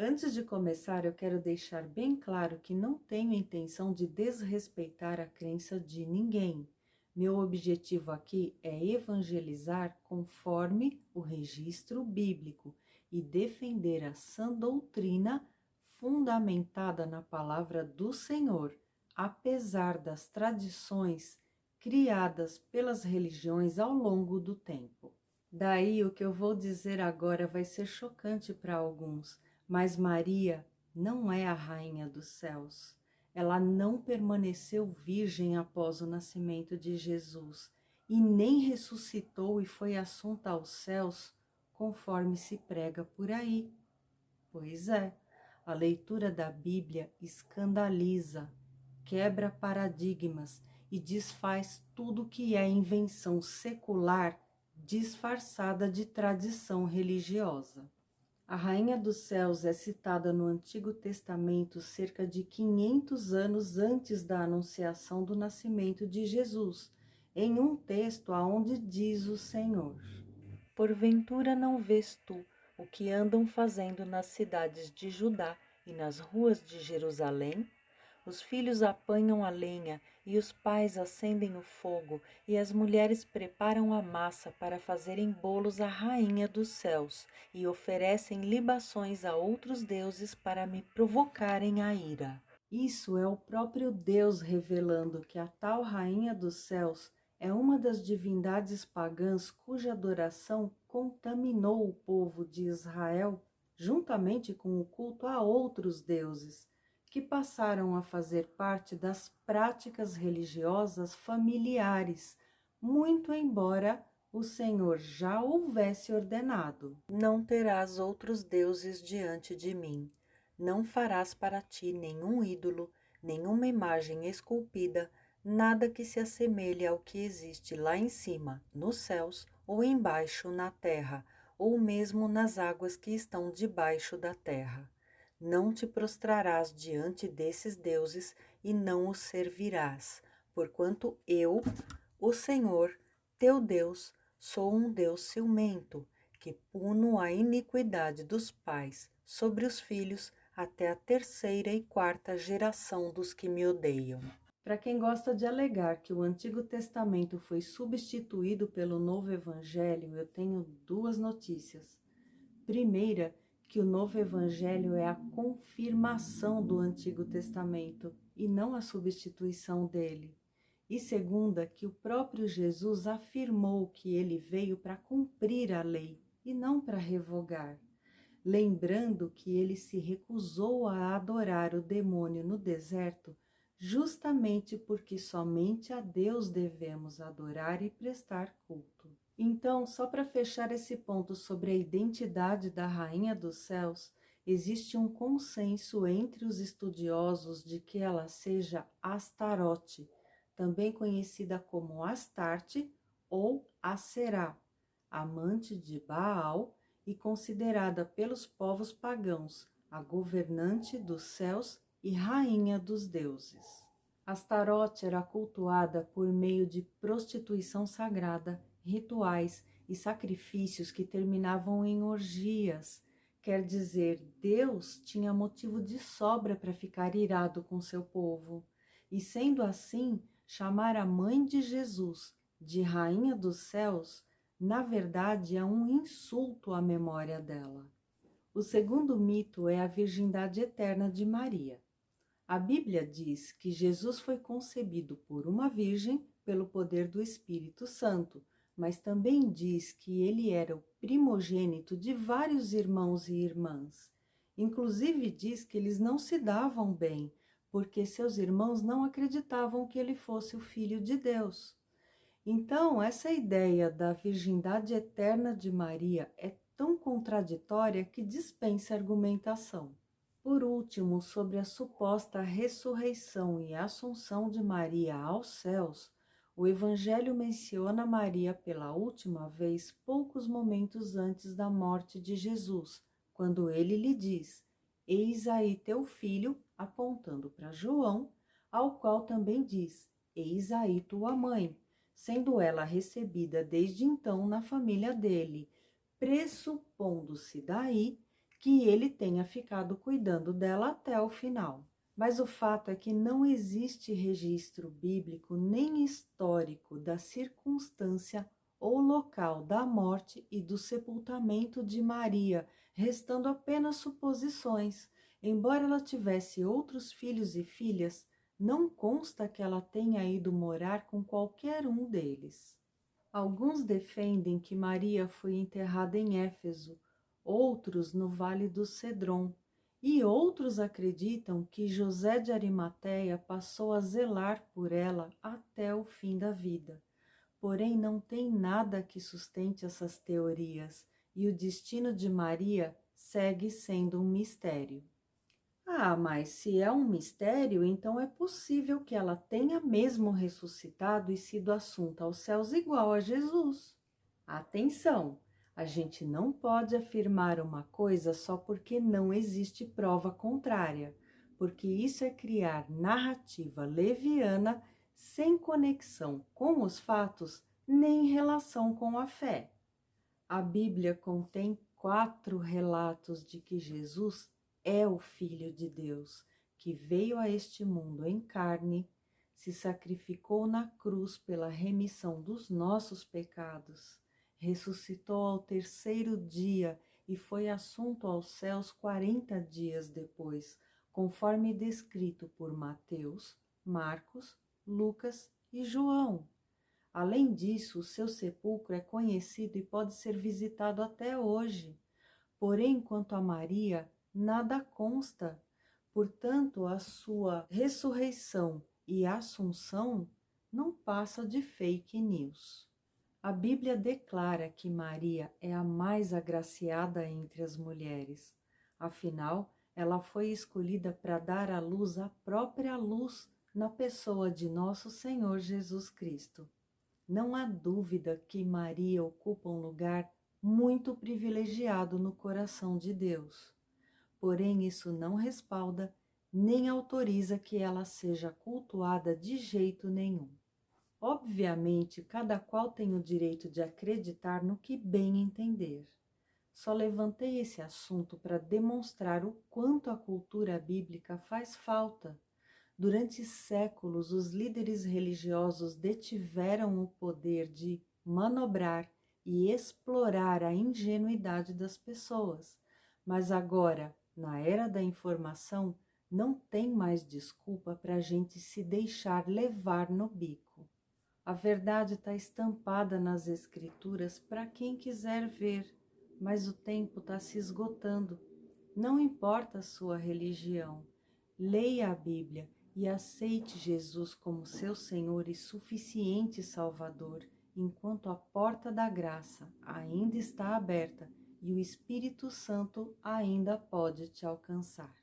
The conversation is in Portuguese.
Antes de começar, eu quero deixar bem claro que não tenho intenção de desrespeitar a crença de ninguém. Meu objetivo aqui é evangelizar conforme o registro bíblico e defender a sã doutrina fundamentada na palavra do Senhor, apesar das tradições criadas pelas religiões ao longo do tempo. Daí, o que eu vou dizer agora vai ser chocante para alguns, mas Maria não é a rainha dos céus. Ela não permaneceu virgem após o nascimento de Jesus e nem ressuscitou e foi assunta aos céus, conforme se prega por aí. Pois é, a leitura da Bíblia escandaliza, quebra paradigmas e desfaz tudo que é invenção secular disfarçada de tradição religiosa. A Rainha dos Céus é citada no Antigo Testamento cerca de 500 anos antes da anunciação do nascimento de Jesus, em um texto aonde diz o Senhor: Porventura não vês tu o que andam fazendo nas cidades de Judá e nas ruas de Jerusalém? Os filhos apanham a lenha e os pais acendem o fogo, e as mulheres preparam a massa para fazerem bolos à rainha dos céus, e oferecem libações a outros deuses para me provocarem a ira. Isso é o próprio Deus revelando que a tal rainha dos céus é uma das divindades pagãs cuja adoração contaminou o povo de Israel, juntamente com o culto a outros deuses, que passaram a fazer parte das práticas religiosas familiares, muito embora o Senhor já houvesse ordenado: Não terás outros deuses diante de mim, não farás para ti nenhum ídolo, nenhuma imagem esculpida, nada que se assemelhe ao que existe lá em cima, nos céus, ou embaixo na terra, ou mesmo nas águas que estão debaixo da terra. Não te prostrarás diante desses deuses e não os servirás, porquanto eu, o Senhor, teu Deus, sou um Deus ciumento, que puno a iniquidade dos pais sobre os filhos até a terceira e quarta geração dos que me odeiam. Para quem gosta de alegar que o Antigo Testamento foi substituído pelo Novo Evangelho, eu tenho duas notícias. Primeira, que o Novo Evangelho é a confirmação do Antigo Testamento e não a substituição dele. E segunda, que o próprio Jesus afirmou que ele veio para cumprir a lei e não para revogar. Lembrando que ele se recusou a adorar o demônio no deserto, justamente porque somente a Deus devemos adorar e prestar culto. Então, só para fechar esse ponto sobre a identidade da Rainha dos Céus, existe um consenso entre os estudiosos de que ela seja Astarote, também conhecida como Astarte ou Aserá, amante de Baal e considerada pelos povos pagãos a governante dos céus e rainha dos deuses. Astarote era cultuada por meio de prostituição sagrada, rituais e sacrifícios que terminavam em orgias. Quer dizer, Deus tinha motivo de sobra para ficar irado com seu povo. E sendo assim, chamar a mãe de Jesus de Rainha dos Céus, na verdade, é um insulto à memória dela. O segundo mito é a virgindade eterna de Maria. A Bíblia diz que Jesus foi concebido por uma virgem pelo poder do Espírito Santo, mas também diz que ele era o primogênito de vários irmãos e irmãs. Inclusive diz que eles não se davam bem, porque seus irmãos não acreditavam que ele fosse o Filho de Deus. Então, essa ideia da virgindade eterna de Maria é tão contraditória que dispensa argumentação. Por último, sobre a suposta ressurreição e assunção de Maria aos céus, o Evangelho menciona Maria pela última vez poucos momentos antes da morte de Jesus, quando ele lhe diz: Eis aí teu filho, apontando para João, ao qual também diz: Eis aí tua mãe, sendo ela recebida desde então na família dele, pressupondo-se daí que ele tenha ficado cuidando dela até o final. Mas o fato é que não existe registro bíblico nem histórico da circunstância ou local da morte e do sepultamento de Maria, restando apenas suposições. Embora ela tivesse outros filhos e filhas, não consta que ela tenha ido morar com qualquer um deles. Alguns defendem que Maria foi enterrada em Éfeso, outros no Vale do Cedron, e outros acreditam que José de Arimateia passou a zelar por ela até o fim da vida. Porém, não tem nada que sustente essas teorias, e o destino de Maria segue sendo um mistério. Ah, mas se é um mistério, então é possível que ela tenha mesmo ressuscitado e sido assunta aos céus igual a Jesus. Atenção! A gente não pode afirmar uma coisa só porque não existe prova contrária, porque isso é criar narrativa leviana sem conexão com os fatos nem relação com a fé. A Bíblia contém 4 relatos de que Jesus é o Filho de Deus, que veio a este mundo em carne, se sacrificou na cruz pela remissão dos nossos pecados, ressuscitou ao 3º dia e foi assunto aos céus 40 dias depois, conforme descrito por Mateus, Marcos, Lucas e João. Além disso, o seu sepulcro é conhecido e pode ser visitado até hoje. Porém, quanto a Maria, nada consta. Portanto, a sua ressurreição e assunção não passa de fake news. A Bíblia declara que Maria é a mais agraciada entre as mulheres. Afinal, ela foi escolhida para dar à luz a própria luz na pessoa de nosso Senhor Jesus Cristo. Não há dúvida que Maria ocupa um lugar muito privilegiado no coração de Deus. Porém, isso não respalda nem autoriza que ela seja cultuada de jeito nenhum. Obviamente, cada qual tem o direito de acreditar no que bem entender. Só levantei esse assunto para demonstrar o quanto a cultura bíblica faz falta. Durante séculos, os líderes religiosos detiveram o poder de manobrar e explorar a ingenuidade das pessoas. Mas agora, na era da informação, não tem mais desculpa para a gente se deixar levar no bico. A verdade está estampada nas Escrituras para quem quiser ver, mas o tempo está se esgotando. Não importa a sua religião, leia a Bíblia e aceite Jesus como seu Senhor e suficiente Salvador, enquanto a porta da graça ainda está aberta e o Espírito Santo ainda pode te alcançar.